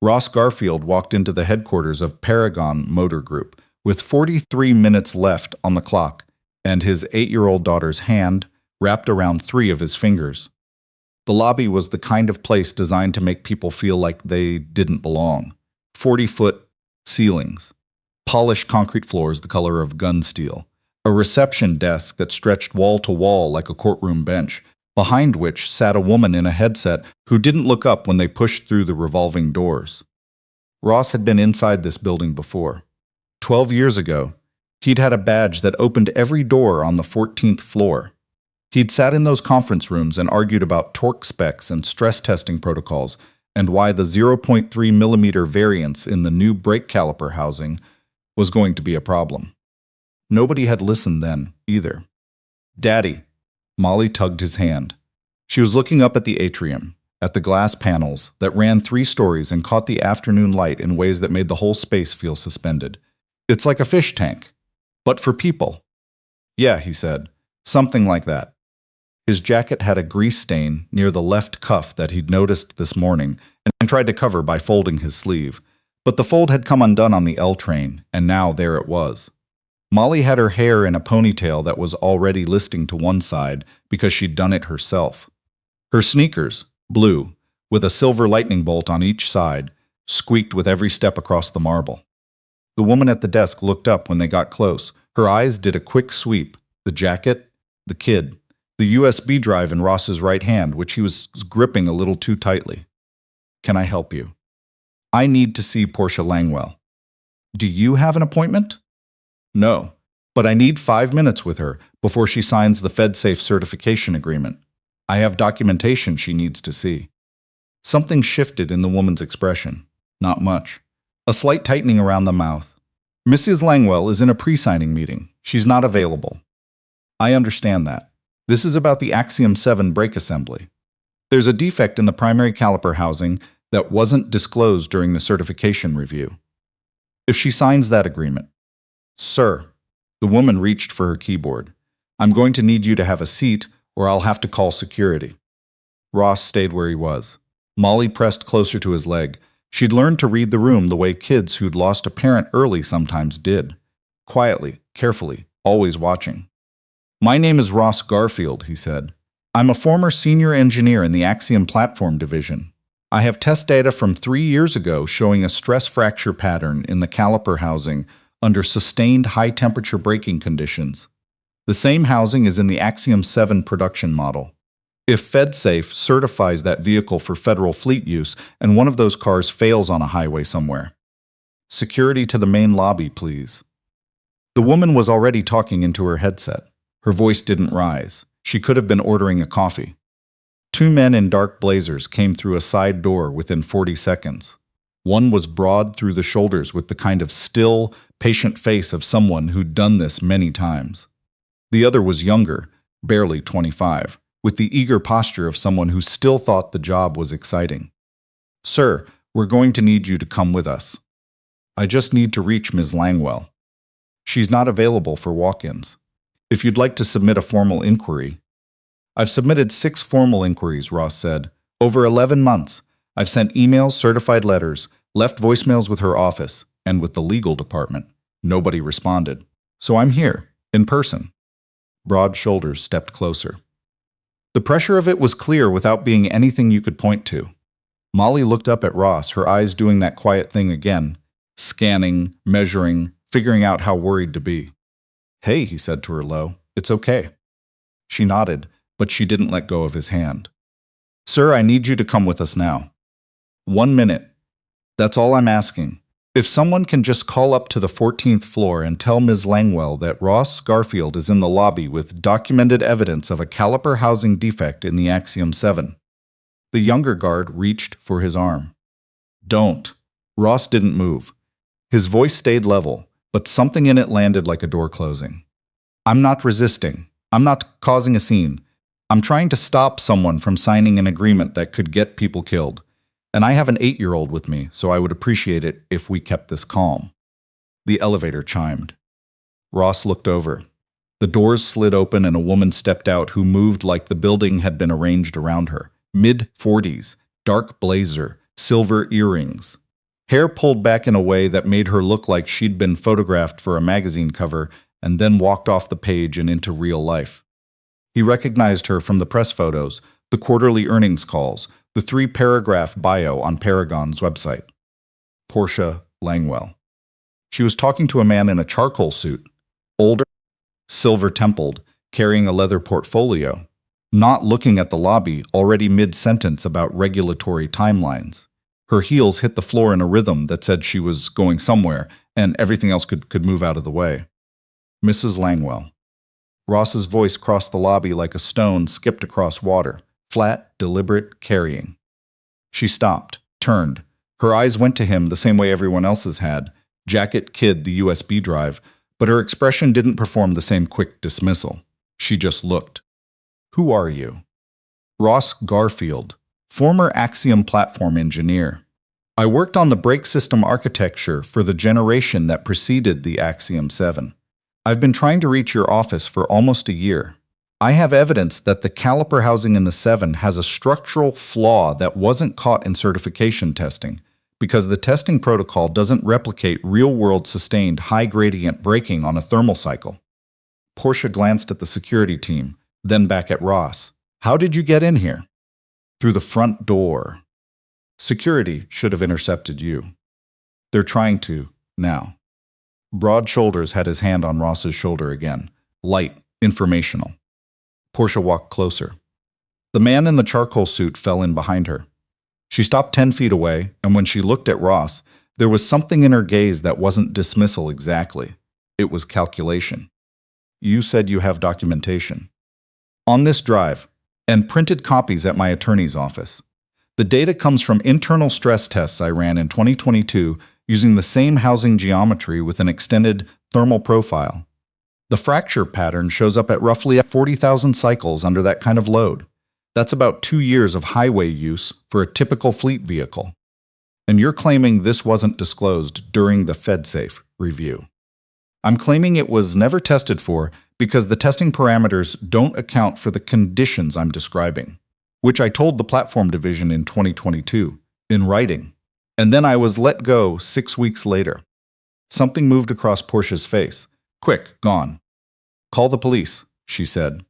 Ross Garfield walked into the headquarters of Paragon Motor Group with 43 minutes left on the clock and his 8-year-old daughter's hand wrapped around 3 of his fingers. The lobby was the kind of place designed to make people feel like they didn't belong. 40-foot ceilings, polished concrete floors the color of gun steel, a reception desk that stretched wall to wall like a courtroom bench, behind which sat a woman in a headset who didn't look up when they pushed through the revolving doors. Ross had been inside this building before. 12 years ago, he'd had a badge that opened every door on the 14th floor. He'd sat in those conference rooms and argued about torque specs and stress testing protocols and why the 0.3 millimeter variance in the new brake caliper housing was going to be a problem. Nobody had listened then, either. "Daddy." Molly tugged his hand. She was looking up at the atrium, at the glass panels that ran 3 stories and caught the afternoon light in ways that made the whole space feel suspended. "It's like a fish tank, but for people." "Yeah," he said, "something like that." His jacket had a grease stain near the left cuff that he'd noticed this morning and tried to cover by folding his sleeve. But the fold had come undone on the L train, and now there it was. Molly had her hair in a ponytail that was already listing to one side because she'd done it herself. Her sneakers, blue, with a silver lightning bolt on each side, squeaked with every step across the marble. The woman at the desk looked up when they got close. Her eyes did a quick sweep: the jacket, the kid, the USB drive in Ross's right hand, which he was gripping a little too tightly. "Can I help you?" "I need to see Portia Langwell." "Do you have an appointment?" "No, but I need 5 minutes with her before she signs the FedSafe certification agreement. I have documentation she needs to see." Something shifted in the woman's expression. Not much. A slight tightening around the mouth. "Mrs. Langwell is in a pre-signing meeting. She's not available." "I understand that. This is about the Axiom 7 brake assembly. There's a defect in the primary caliper housing that wasn't disclosed during the certification review. If she signs that agreement." "Sir." The woman reached for her keyboard. "I'm going to need you to have a seat, or I'll have to call security." Ross stayed where he was. Molly pressed closer to his leg. She'd learned to read the room the way kids who'd lost a parent early sometimes did. Quietly, carefully, always watching. "My name is Ross Garfield," he said. "I'm a former senior engineer in the Axiom Platform Division. I have test data from 3 years ago showing a stress fracture pattern in the caliper housing under sustained high-temperature braking conditions. The same housing is in the Axiom 7 production model. If FedSafe certifies that vehicle for federal fleet use and one of those cars fails on a highway somewhere. Security to the main lobby, please." The woman was already talking into her headset. Her voice didn't rise. She could have been ordering a coffee. 2 men in dark blazers came through a side door within 40 seconds. One was broad through the shoulders with the kind of still, patient face of someone who'd done this many times. The other was younger, barely 25, with the eager posture of someone who still thought the job was exciting. "Sir, we're going to need you to come with us. I just need to reach Ms. Langwell. She's not available for walk-ins. If you'd like to submit a formal inquiry." "I've submitted 6 formal inquiries," Ross said. "Over 11 months. I've sent emails, certified letters, left voicemails with her office, and with the legal department. Nobody responded. So I'm here, in person." Broad shoulders stepped closer. The pressure of it was clear without being anything you could point to. Molly looked up at Ross, her eyes doing that quiet thing again, scanning, measuring, figuring out how worried to be. "Hey," he said to her low, "it's okay." She nodded, but she didn't let go of his hand. "Sir, I need you to come with us now. 1 minute. That's all I'm asking. If someone can just call up to the 14th floor and tell Ms. Langwell that Ross Garfield is in the lobby with documented evidence of a caliper housing defect in the Axiom 7. The younger guard reached for his arm. "Don't." Ross didn't move. His voice stayed level, but something in it landed like a door closing. "I'm not resisting. I'm not causing a scene. I'm trying to stop someone from signing an agreement that could get people killed. And I have an 8-year-old with me, so I would appreciate it if we kept this calm." The elevator chimed. Ross looked over. The doors slid open and a woman stepped out who moved like the building had been arranged around her. Mid-40s, dark blazer, silver earrings. hair pulled back in a way that made her look like she'd been photographed for a magazine cover and then walked off the page and into real life. He recognized her from the press photos, the quarterly earnings calls, the 3-paragraph bio on Paragon's website. Portia Langwell. She was talking to a man in a charcoal suit, older, silver-templed, carrying a leather portfolio, not looking at the lobby, already mid-sentence about regulatory timelines. Her heels hit the floor in a rhythm that said she was going somewhere, and everything else could move out of the way. Mrs. Langwell. Ross's voice crossed the lobby like a stone skipped across water, flat, deliberate, carrying. She stopped, turned. Her eyes went to him the same way everyone else's had, jacket, kid, the USB drive, but her expression didn't perform the same quick dismissal. She just looked. Who are you? Ross Garfield, former Axiom platform engineer. I worked on the brake system architecture for the generation that preceded the Axiom 7. I've been trying to reach your office for almost a year. I have evidence that the caliper housing in the 7 has a structural flaw that wasn't caught in certification testing, because the testing protocol doesn't replicate real-world sustained high-gradient braking on a thermal cycle. Portia glanced at the security team, then back at Ross. How did you get in here? Through the front door. Security should have intercepted you. They're trying to, now. Broad Shoulders had his hand on Ross's shoulder again, light, informational. Portia walked closer. The man in the charcoal suit fell in behind her. She stopped 10 feet away, and when she looked at Ross, there was something in her gaze that wasn't dismissal exactly. It was calculation. You said you have documentation. On this drive, and printed copies at my attorney's office. The data comes from internal stress tests I ran in 2022 using the same housing geometry with an extended thermal profile. The fracture pattern shows up at roughly 40,000 cycles under that kind of load. That's about 2 years of highway use for a typical fleet vehicle. And you're claiming this wasn't disclosed during the FedSafe review. I'm claiming it was never tested for because the testing parameters don't account for the conditions I'm describing, which I told the platform division in 2022, in writing. And then I was let go 6 weeks later. Something moved across Portia's face. Quick, gone. Call the police, she said.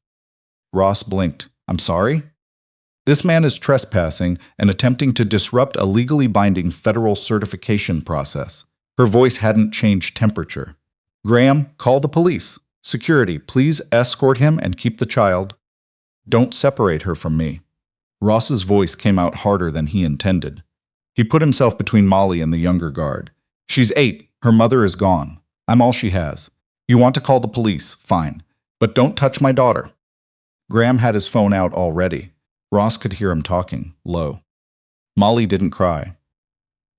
Ross blinked. I'm sorry? This man is trespassing and attempting to disrupt a legally binding federal certification process. Her voice hadn't changed temperature. Graham, call the police. Security, please escort him and keep the child. Don't separate her from me. Ross's voice came out harder than he intended. He put himself between Molly and the younger guard. She's 8. Her mother is gone. I'm all she has. You want to call the police, fine. But don't touch my daughter. Graham had his phone out already. Ross could hear him talking, low. Molly didn't cry.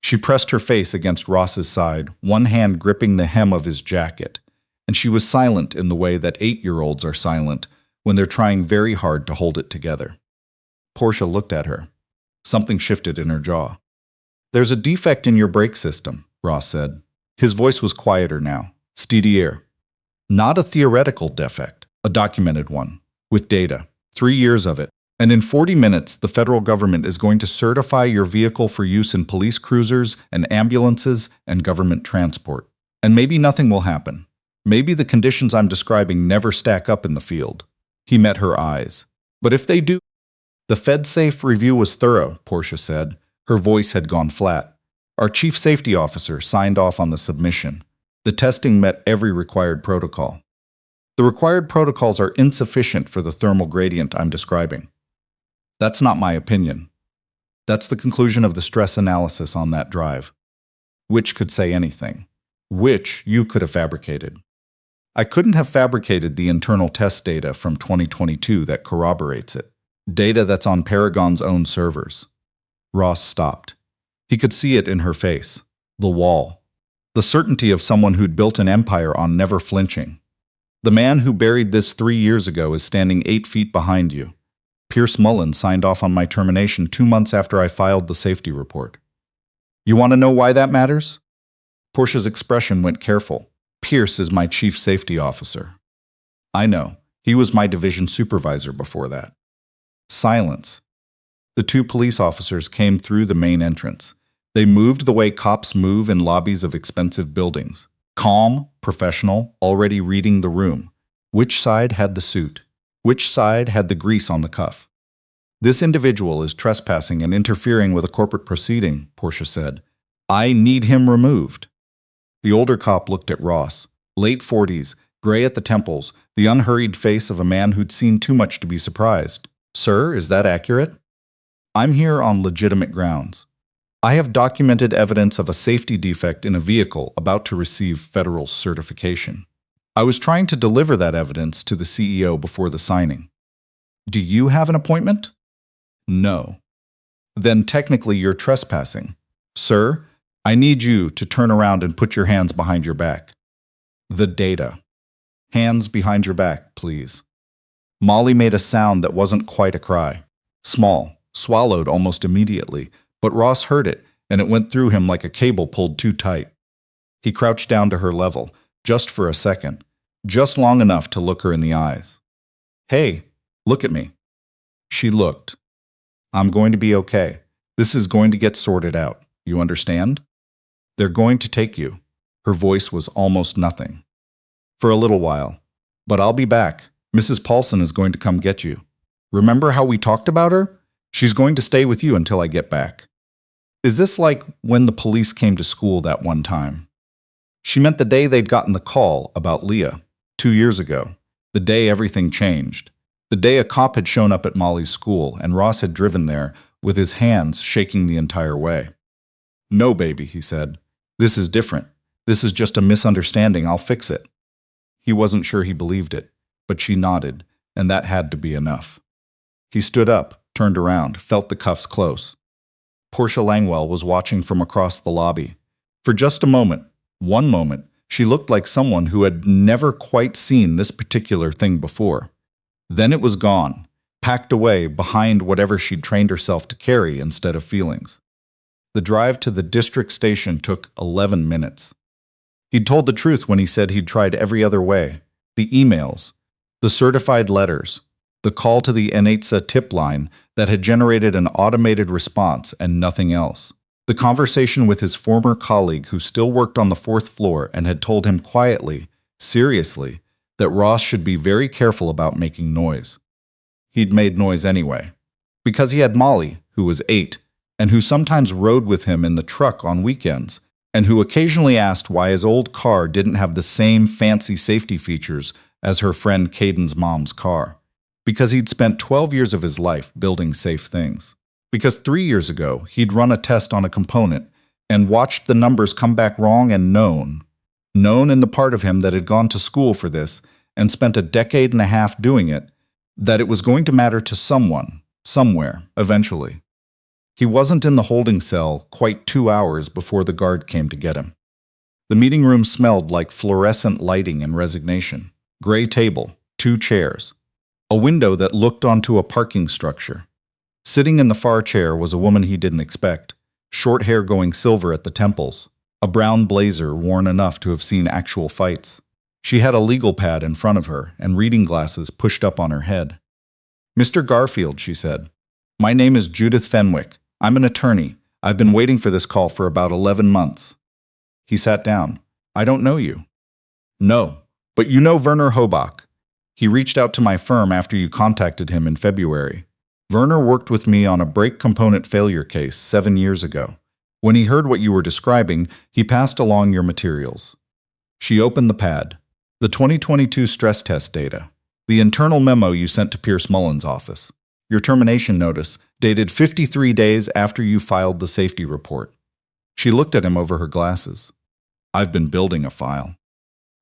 She pressed her face against Ross's side, one hand gripping the hem of his jacket, and she was silent in the way that 8-year-olds are silent when they're trying very hard to hold it together. Portia looked at her. Something shifted in her jaw. There's a defect in your brake system, Ross said. His voice was quieter now, steadier. Not a theoretical defect, a documented one, with data, 3 years of it. And in 40 minutes, the federal government is going to certify your vehicle for use in police cruisers and ambulances and government transport. And maybe nothing will happen. Maybe the conditions I'm describing never stack up in the field. He met her eyes. But if they do... The FedSafe review was thorough, Portia said. Her voice had gone flat. Our chief safety officer signed off on the submission. The testing met every required protocol. The required protocols are insufficient for the thermal gradient I'm describing. That's not my opinion. That's the conclusion of the stress analysis on that drive. Which could say anything. Which you could have fabricated. I couldn't have fabricated the internal test data from 2022 that corroborates it. Data that's on Paragon's own servers. Ross stopped. He could see it in her face. The wall. The certainty of someone who'd built an empire on never flinching. The man who buried this 3 years ago is standing 8 feet behind you. Pierce Mullen signed off on my termination 2 months after I filed the safety report. You want to know why that matters? Portia's expression went careful. Pierce is my chief safety officer. I know. He was my division supervisor before that. Silence. The 2 police officers came through the main entrance. They moved the way cops move in lobbies of expensive buildings. Calm, professional, already reading the room. Which side had the suit? Which side had the grease on the cuff? This individual is trespassing and interfering with a corporate proceeding, Portia said. I need him removed. The older cop looked at Ross. Late 40s, gray at the temples, the unhurried face of a man who'd seen too much to be surprised. Sir, is that accurate? I'm here on legitimate grounds. I have documented evidence of a safety defect in a vehicle about to receive federal certification. I was trying to deliver that evidence to the CEO before the signing. Do you have an appointment? No. Then technically you're trespassing. Sir, I need you to turn around and put your hands behind your back. The data. Hands behind your back, please. Molly made a sound that wasn't quite a cry. Small, swallowed almost immediately, but Ross heard it, and it went through him like a cable pulled too tight. He crouched down to her level, just for a second, just long enough to look her in the eyes. Hey, look at me. She looked. I'm going to be okay. This is going to get sorted out. You understand? They're going to take you. Her voice was almost nothing. For a little while. But I'll be back. Mrs. Paulson is going to come get you. Remember how we talked about her? She's going to stay with you until I get back. Is this like when the police came to school that one time? She meant the day they'd gotten the call about Leah, 2 years ago. The day everything changed. The day a cop had shown up at Molly's school and Ross had driven there with his hands shaking the entire way. No, baby, he said. This is different. This is just a misunderstanding. I'll fix it. He wasn't sure he believed it, but she nodded, and that had to be enough. He stood up, turned around, felt the cuffs close. Portia Langwell was watching from across the lobby. For just a moment, one moment, she looked like someone who had never quite seen this particular thing before. Then it was gone, packed away behind whatever she'd trained herself to carry instead of feelings. The drive to the district station took 11 minutes. He'd told the truth when he said he'd tried every other way. The emails, the certified letters, the call to the NHTSA tip line that had generated an automated response and nothing else. The conversation with his former colleague who still worked on the 4th floor and had told him quietly, seriously, that Ross should be very careful about making noise. He'd made noise anyway. Because he had Molly, who was 8, and who sometimes rode with him in the truck on weekends, and who occasionally asked why his old car didn't have the same fancy safety features as her friend Caden's mom's car. Because he'd spent 12 years of his life building safe things. Because 3 years ago, he'd run a test on a component and watched the numbers come back wrong and known in the part of him that had gone to school for this and spent a decade and a half doing it, that it was going to matter to someone, somewhere, eventually. He wasn't in the holding cell quite 2 hours before the guard came to get him. The meeting room smelled like fluorescent lighting and resignation. Gray table, 2 chairs. A window that looked onto a parking structure. Sitting in the far chair was a woman he didn't expect, short hair going silver at the temples, a brown blazer worn enough to have seen actual fights. She had a legal pad in front of her and reading glasses pushed up on her head. Mr. Garfield, she said. My name is Judith Fenwick. I'm an attorney. I've been waiting for this call for about 11 months. He sat down. I don't know you. No, but you know Werner Hobach. He reached out to my firm after you contacted him in February. Werner worked with me on a brake component failure case 7 years ago. When he heard what you were describing, he passed along your materials. She opened the pad. The 2022 stress test data. The internal memo you sent to Pierce Mullen's office. Your termination notice, dated 53 days after you filed the safety report. She looked at him over her glasses. I've been building a file.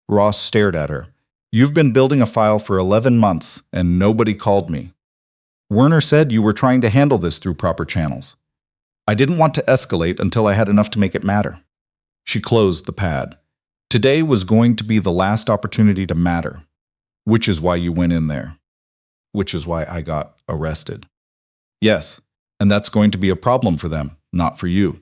Ross stared at her. You've been building a file for 11 months, and nobody called me. Werner said you were trying to handle this through proper channels. I didn't want to escalate until I had enough to make it matter. She closed the pad. Today was going to be the last opportunity to matter, which is why you went in there. Which is why I got arrested. Yes, and that's going to be a problem for them, not for you.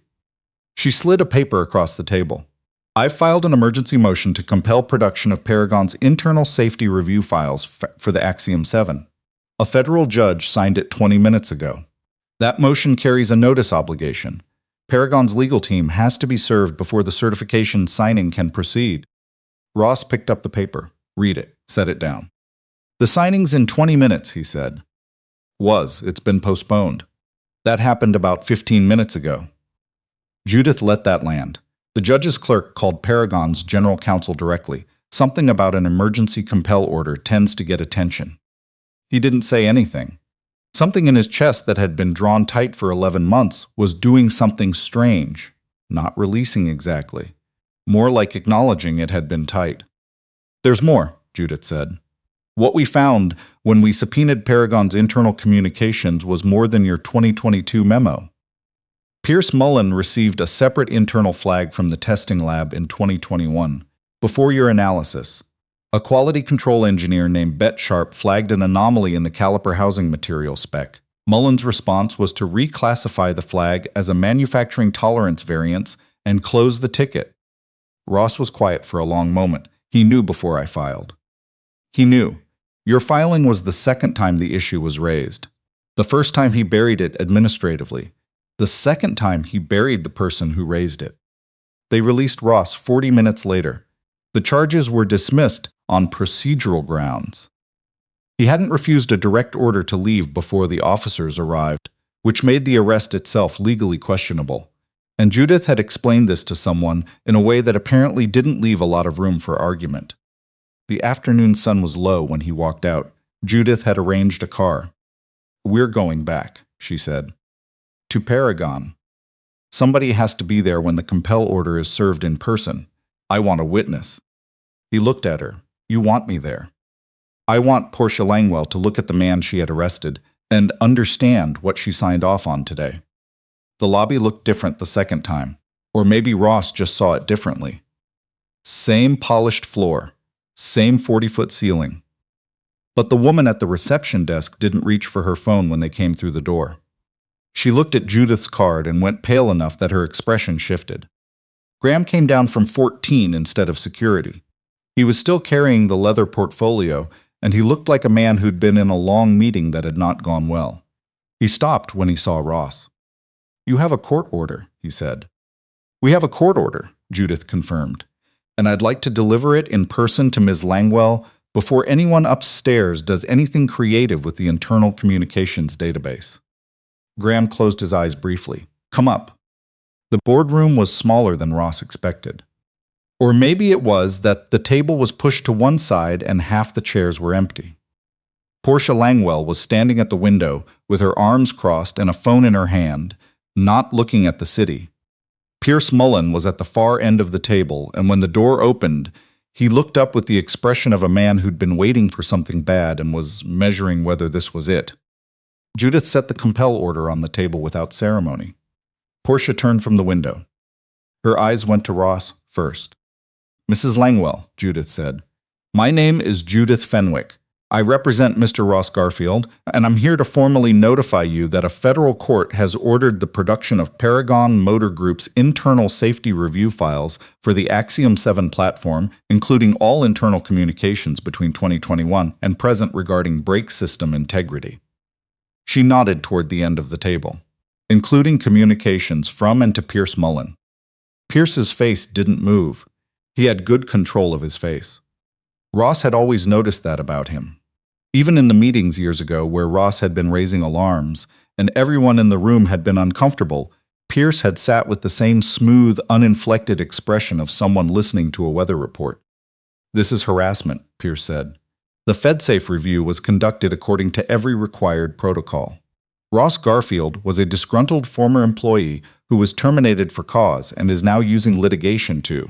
She slid a paper across the table. I filed an emergency motion to compel production of Paragon's internal safety review files for the Axiom 7. A federal judge signed it 20 minutes ago. That motion carries a notice obligation. Paragon's legal team has to be served before the certification signing can proceed. Ross picked up the paper. Read it. Set it down. The signing's in 20 minutes, he said. It's been postponed. That happened about 15 minutes ago. Judith let that land. The judge's clerk called Paragon's general counsel directly. Something about an emergency compel order tends to get attention. He didn't say anything. Something in his chest that had been drawn tight for 11 months was doing something strange, not releasing exactly. More like acknowledging it had been tight. There's more, Judith said. What we found when we subpoenaed Paragon's internal communications was more than your 2022 memo. Pierce Mullen received a separate internal flag from the testing lab in 2021, before your analysis. A quality control engineer named Bet Sharp flagged an anomaly in the caliper housing material spec. Mullen's response was to reclassify the flag as a manufacturing tolerance variance and close the ticket. Ross was quiet for a long moment. He knew before I filed. He knew. Your filing was the second time the issue was raised. The first time he buried it administratively. The second time he buried the person who raised it. They released Ross 40 minutes later. The charges were dismissed on procedural grounds. He hadn't refused a direct order to leave before the officers arrived, which made the arrest itself legally questionable. And Judith had explained this to someone in a way that apparently didn't leave a lot of room for argument. The afternoon sun was low when he walked out. Judith had arranged a car. We're going back, she said. To Paragon. Somebody has to be there when the compel order is served in person. I want a witness. He looked at her. You want me there. I want Portia Langwell to look at the man she had arrested and understand what she signed off on today. The lobby looked different the second time, or maybe Ross just saw it differently. Same polished floor, same 40-foot ceiling. But the woman at the reception desk didn't reach for her phone when they came through the door. She looked at Judith's card and went pale enough that her expression shifted. Graham came down from 14 instead of security. He was still carrying the leather portfolio, and he looked like a man who'd been in a long meeting that had not gone well. He stopped when he saw Ross. You have a court order, he said. We have a court order, Judith confirmed, and I'd like to deliver it in person to Ms. Langwell before anyone upstairs does anything creative with the internal communications database. Graham closed his eyes briefly. Come up. The boardroom was smaller than Ross expected. Or maybe it was that the table was pushed to one side and half the chairs were empty. Portia Langwell was standing at the window with her arms crossed and a phone in her hand, not looking at the city. Pierce Mullen was at the far end of the table, and when the door opened, he looked up with the expression of a man who'd been waiting for something bad and was measuring whether this was it. Judith set the compel order on the table without ceremony. Portia turned from the window. Her eyes went to Ross first. Mrs. Langwell, Judith said. My name is Judith Fenwick. I represent Mr. Ross Garfield, and I'm here to formally notify you that a federal court has ordered the production of Paragon Motor Group's internal safety review files for the Axiom 7 platform, including all internal communications between 2021 and present regarding brake system integrity. She nodded toward the end of the table, including communications from and to Pierce Mullen. Pierce's face didn't move. He had good control of his face. Ross had always noticed that about him. Even in the meetings years ago where Ross had been raising alarms and everyone in the room had been uncomfortable, Pierce had sat with the same smooth, uninflected expression of someone listening to a weather report. This is harassment, Pierce said. The FedSafe review was conducted according to every required protocol. Ross Garfield was a disgruntled former employee who was terminated for cause and is now using litigation to.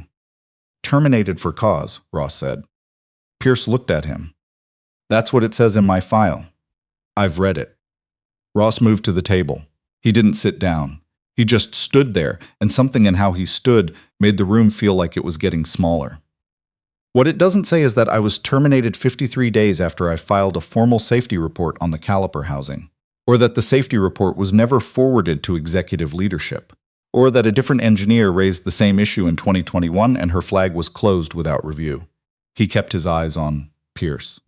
Terminated for cause, Ross said. Pierce looked at him. That's what it says in my file. I've read it. Ross moved to the table. He didn't sit down. He just stood there, and something in how he stood made the room feel like it was getting smaller. What it doesn't say is that I was terminated 53 days after I filed a formal safety report on the caliper housing, or that the safety report was never forwarded to executive leadership, or that a different engineer raised the same issue in 2021 and her flag was closed without review. He kept his eyes on Pierce.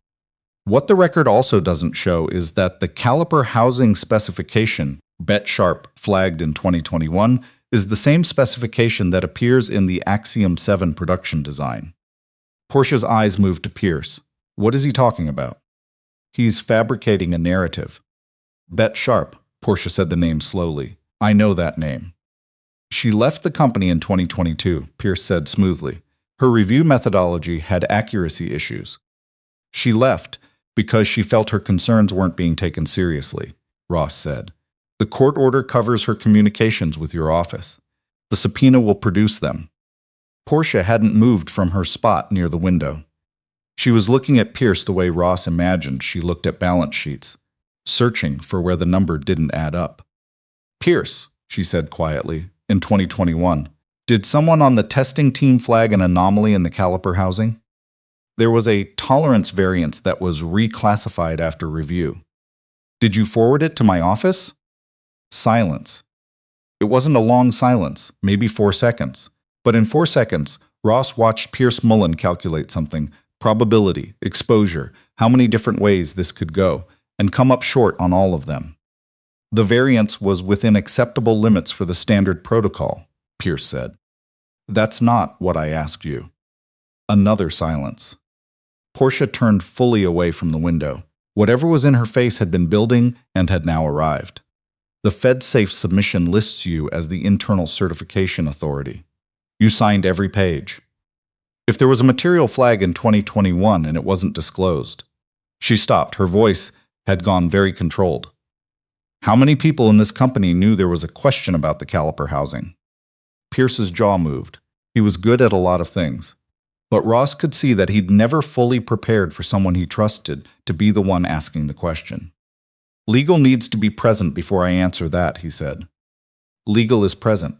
What the record also doesn't show is that the caliper housing specification Bet Sharp flagged in 2021 is the same specification that appears in the Axiom 7 production design. Portia's eyes moved to Pierce. What is he talking about? He's fabricating a narrative. Bet Sharp, Portia said the name slowly. I know that name. She left the company in 2022, Pierce said smoothly. Her review methodology had accuracy issues. She left because she felt her concerns weren't being taken seriously, Ross said. The court order covers her communications with your office. The subpoena will produce them. Portia hadn't moved from her spot near the window. She was looking at Pierce the way Ross imagined she looked at balance sheets, searching for where the number didn't add up. Pierce, she said quietly, in 2021, did someone on the testing team flag an anomaly in the caliper housing? There was a tolerance variance that was reclassified after review. Did you forward it to my office? Silence. It wasn't a long silence, maybe 4 seconds. But in 4 seconds, Ross watched Pierce Mullen calculate something, probability, exposure, how many different ways this could go, and come up short on all of them. The variance was within acceptable limits for the standard protocol, Pierce said. That's not what I asked you. Another silence. Portia turned fully away from the window. Whatever was in her face had been building and had now arrived. The FedSafe submission lists you as the internal certification authority. You signed every page. If there was a material flag in 2021 and it wasn't disclosed. She stopped. Her voice had gone very controlled. How many people in this company knew there was a question about the caliper housing? Pierce's jaw moved. He was good at a lot of things. But Ross could see that he'd never fully prepared for someone he trusted to be the one asking the question. Legal needs to be present before I answer that, he said. Legal is present.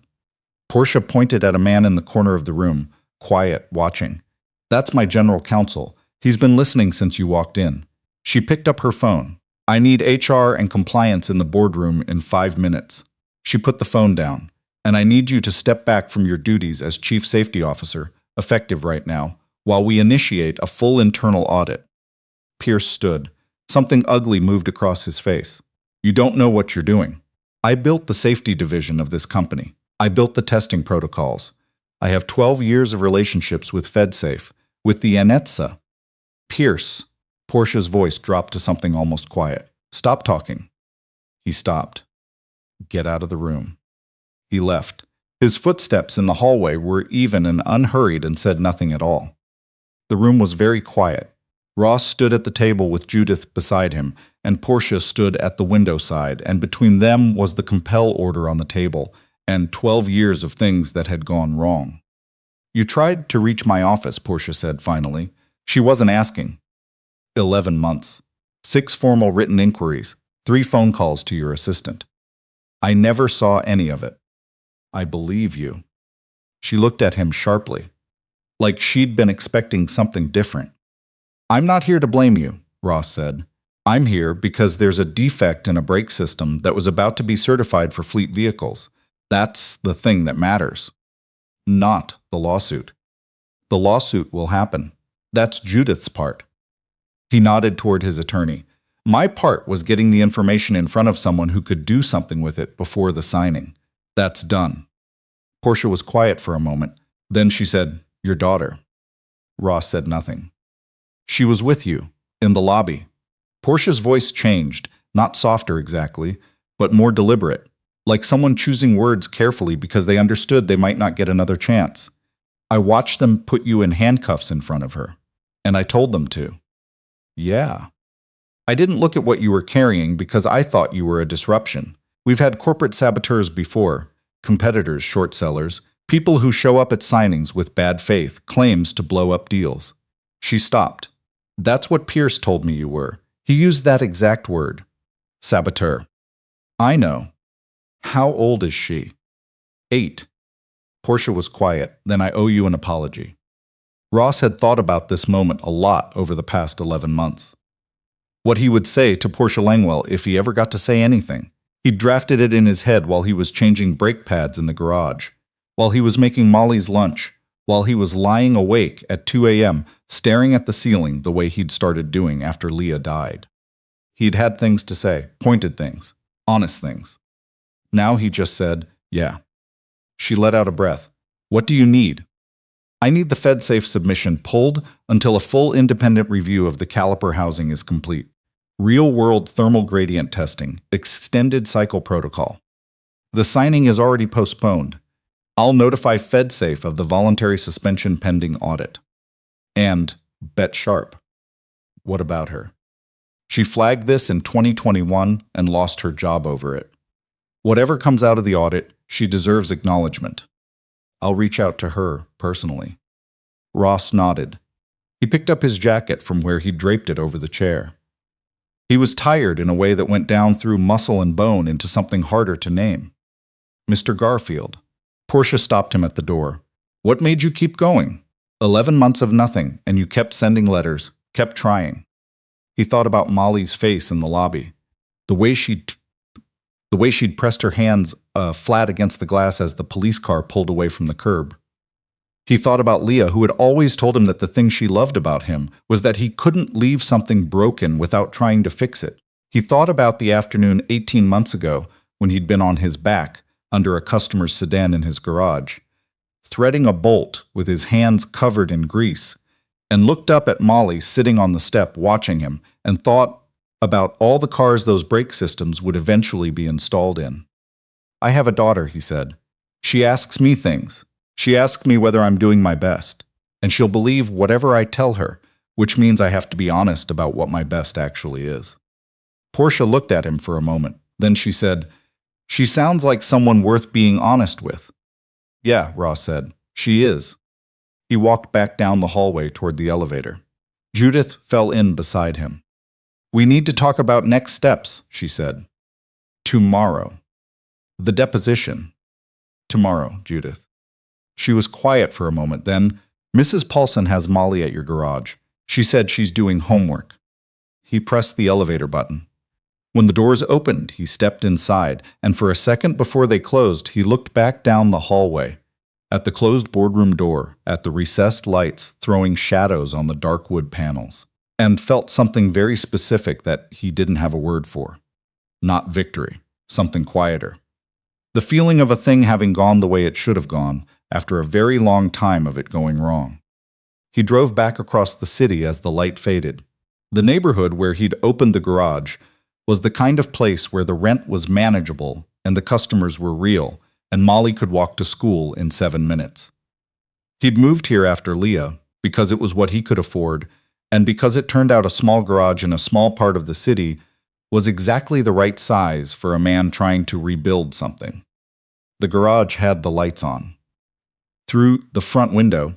Portia pointed at a man in the corner of the room, quiet, watching. That's my general counsel. He's been listening since you walked in. She picked up her phone. I need HR and compliance in the boardroom in 5 minutes. She put the phone down. And I need you to step back from your duties as Chief Safety Officer, effective right now, while we initiate a full internal audit. Pierce stood. Something ugly moved across his face. You don't know what you're doing. I built the safety division of this company. I built the testing protocols. I have 12 years of relationships with FedSafe, with the ANETSA. Pierce. Portia's voice dropped to something almost quiet. Stop talking. He stopped. Get out of the room. He left. His footsteps in the hallway were even and unhurried and said nothing at all. The room was very quiet. Ross stood at the table with Judith beside him, and Portia stood at the window side, and between them was the compel order on the table, and 12 years of things that had gone wrong. You tried to reach my office, Portia said finally. She wasn't asking. 11 months. 6 formal written inquiries. 3 phone calls to your assistant. I never saw any of it. I believe you. She looked at him sharply, like she'd been expecting something different. I'm not here to blame you, Ross said. I'm here because there's a defect in a brake system that was about to be certified for fleet vehicles. That's the thing that matters. Not the lawsuit. The lawsuit will happen. That's Judith's part. He nodded toward his attorney. My part was getting the information in front of someone who could do something with it before the signing. That's done. Portia was quiet for a moment. Then she said, Your daughter. Ross said nothing. She was with you, in the lobby. Portia's voice changed, not softer exactly, but more deliberate, like someone choosing words carefully because they understood they might not get another chance. I watched them put you in handcuffs in front of her, and I told them to. Yeah. I didn't look at what you were carrying because I thought you were a disruption. We've had corporate saboteurs before, competitors, short sellers, people who show up at signings with bad faith, claims to blow up deals. She stopped. That's what Pierce told me you were. He used that exact word. Saboteur. I know. How old is she? 8. Portia was quiet. Then I owe you an apology. Ross had thought about this moment a lot over the past 11 months. What he would say to Portia Langwell if he ever got to say anything. He'd drafted it in his head while he was changing brake pads in the garage, while he was making Molly's lunch, while he was lying awake at 2 a.m., staring at the ceiling the way he'd started doing after Leah died. He'd had things to say, pointed things, honest things. Now he just said, yeah. She let out a breath. What do you need? I need the FedSafe submission pulled until a full independent review of the caliper housing is complete. Real-world thermal gradient testing, extended cycle protocol. The signing is already postponed. I'll notify FedSafe of the voluntary suspension pending audit. And bet sharp. What about her? She flagged this in 2021 and lost her job over it. Whatever comes out of the audit, she deserves acknowledgement. I'll reach out to her personally. Ross nodded. He picked up his jacket from where he'd draped it over the chair. He was tired in a way that went down through muscle and bone into something harder to name. Mr. Garfield. Portia stopped him at the door. What made you keep going? 11 months of nothing, and you kept sending letters, kept trying. He thought about Molly's face in the lobby. The way she'd pressed her hands flat against the glass as the police car pulled away from the curb. He thought about Leah, who had always told him that the thing she loved about him was that he couldn't leave something broken without trying to fix it. He thought about the afternoon 18 months ago when he'd been on his back under a customer's sedan in his garage, threading a bolt with his hands covered in grease, and looked up at Molly sitting on the step watching him and thought about all the cars those brake systems would eventually be installed in. I have a daughter, he said. She asks me things. She asks me whether I'm doing my best, and she'll believe whatever I tell her, which means I have to be honest about what my best actually is. Portia looked at him for a moment. Then she said, She sounds like someone worth being honest with. Yeah, Ross said. She is. He walked back down the hallway toward the elevator. Judith fell in beside him. We need to talk about next steps, she said. Tomorrow. The deposition. Tomorrow, Judith. She was quiet for a moment, then, Mrs. Paulson has Molly at your garage. She said she's doing homework. He pressed the elevator button. When the doors opened, he stepped inside, and for a second before they closed, he looked back down the hallway, at the closed boardroom door, at the recessed lights throwing shadows on the dark wood panels, and felt something very specific that he didn't have a word for. Not victory, something quieter. The feeling of a thing having gone the way it should have gone, after a very long time of it going wrong. He drove back across the city as the light faded. The neighborhood where he'd opened the garage was the kind of place where the rent was manageable and the customers were real, and Molly could walk to school in 7 minutes. He'd moved here after Leah, because it was what he could afford, and because it turned out a small garage in a small part of the city was exactly the right size for a man trying to rebuild something. The garage had the lights on. Through the front window,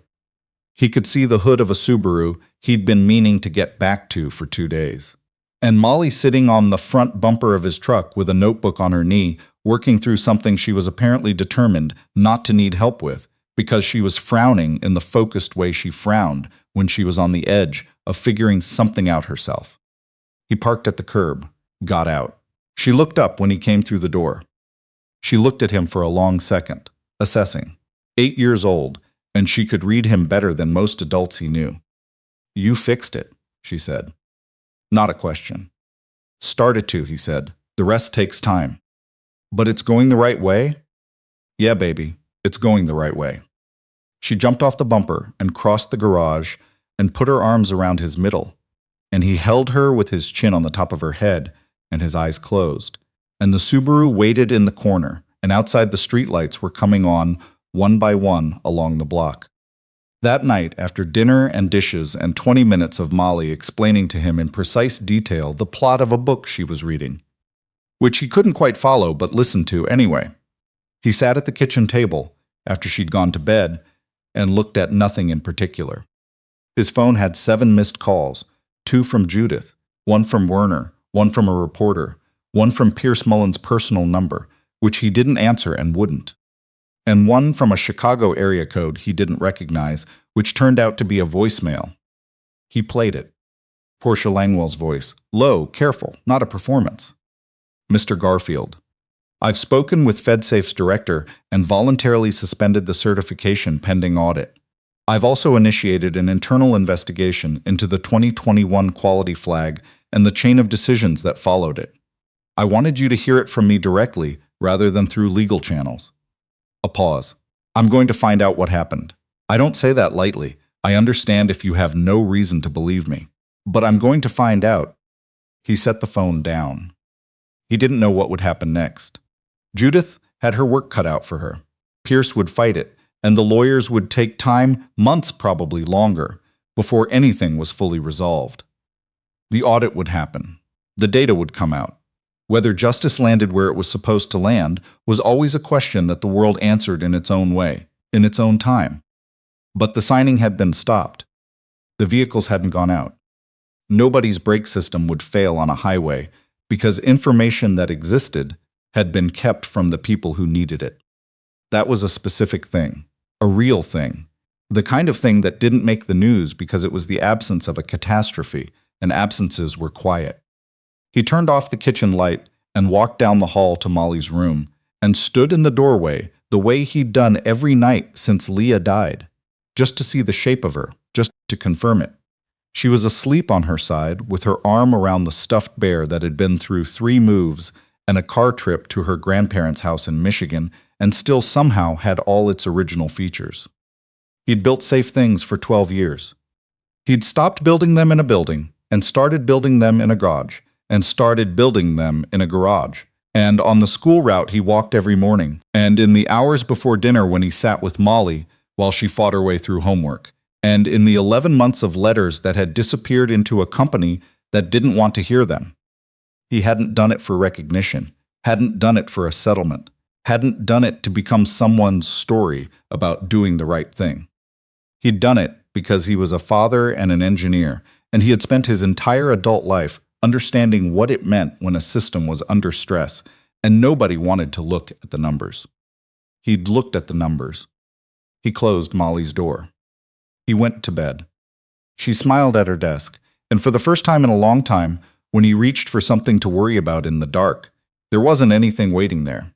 he could see the hood of a Subaru he'd been meaning to get back to for 2 days. And Molly sitting on the front bumper of his truck with a notebook on her knee, working through something she was apparently determined not to need help with, because she was frowning in the focused way she frowned when she was on the edge of figuring something out herself. He parked at the curb, got out. She looked up when he came through the door. She looked at him for a long second, assessing. 8 years old, and she could read him better than most adults he knew. You fixed it, she said. Not a question. Started to, he said. The rest takes time. But it's going the right way? Yeah, baby, it's going the right way. She jumped off the bumper and crossed the garage and put her arms around his middle, and he held her with his chin on the top of her head and his eyes closed. And the Subaru waited in the corner, and outside the streetlights were coming on one by one along the block. That night, after dinner and dishes and 20 minutes of Molly explaining to him in precise detail the plot of a book she was reading, which he couldn't quite follow but listened to anyway, he sat at the kitchen table after she'd gone to bed and looked at nothing in particular. His phone had 7 missed calls, 2 from Judith, 1 from Werner, 1 from a reporter, 1 from Pierce Mullen's personal number, which he didn't answer and wouldn't, and 1 from a Chicago area code he didn't recognize, which turned out to be a voicemail. He played it. Portia Langwell's voice. Low, careful, not a performance. Mr. Garfield. I've spoken with FedSafe's director and voluntarily suspended the certification pending audit. I've also initiated an internal investigation into the 2021 quality flag and the chain of decisions that followed it. I wanted you to hear it from me directly rather than through legal channels. A pause. I'm going to find out what happened. I don't say that lightly. I understand if you have no reason to believe me. But I'm going to find out. He set the phone down. He didn't know what would happen next. Judith had her work cut out for her. Pierce would fight it, and the lawyers would take time, months probably longer, before anything was fully resolved. The audit would happen. The data would come out. Whether justice landed where it was supposed to land was always a question that the world answered in its own way, in its own time. But the signing had been stopped. The vehicles hadn't gone out. Nobody's brake system would fail on a highway because information that existed had been kept from the people who needed it. That was a specific thing, a real thing, the kind of thing that didn't make the news because it was the absence of a catastrophe, and absences were quiet. He turned off the kitchen light and walked down the hall to Molly's room and stood in the doorway the way he'd done every night since Leah died, just to see the shape of her, just to confirm it. She was asleep on her side with her arm around the stuffed bear that had been through 3 moves and a car trip to her grandparents' house in Michigan and still somehow had all its original features. He'd built safe things for 12 years. He'd stopped building them in a building and started building them in a garage, and started building them in a garage. And on the school route he walked every morning, and in the hours before dinner when he sat with Molly while she fought her way through homework, and in the 11 months of letters that had disappeared into a company that didn't want to hear them. He hadn't done it for recognition, hadn't done it for a settlement, hadn't done it to become someone's story about doing the right thing. He'd done it because he was a father and an engineer, and he had spent his entire adult life understanding what it meant when a system was under stress, and nobody wanted to look at the numbers. He'd looked at the numbers. He closed Molly's door. He went to bed. She smiled at her desk, and for the first time in a long time, when he reached for something to worry about in the dark, there wasn't anything waiting there.